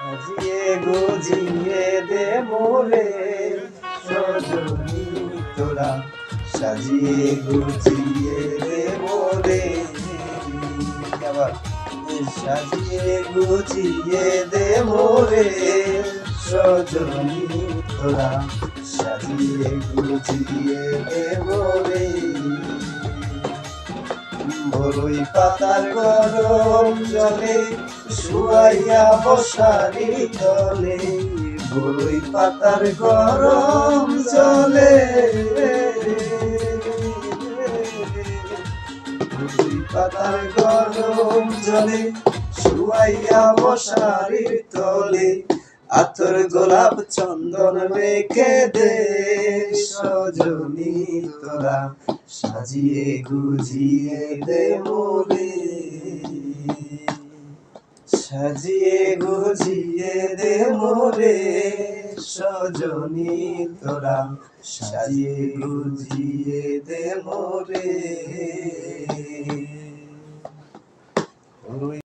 সাজিয়ে গুজিয়ে দে মোরে সজনী তোরা, সাজিয়ে গুজিয়ে দে মোরে। আবার সাজিয়ে গুজিয়ে দে মোরে সজনী তোরা, সাজিয়ে গুজিয়ে দে মোরে। বরই পাতার গরম জলে শুয়াইয়া বসারি তলে, বরই পাতার গরম জলে, বরই পাতার গরম জলে শুয়াইয়া বসারি তলে, আতর গোলাপ চন্দন মেখে দে সজনী তোরা, সাজিয়ে গুজিয়ে দে মোরে। সাজিয়ে গুজিয়ে দে মোরে সজনী তোরা, সাজিয়ে গুজিয়ে দে মোরে।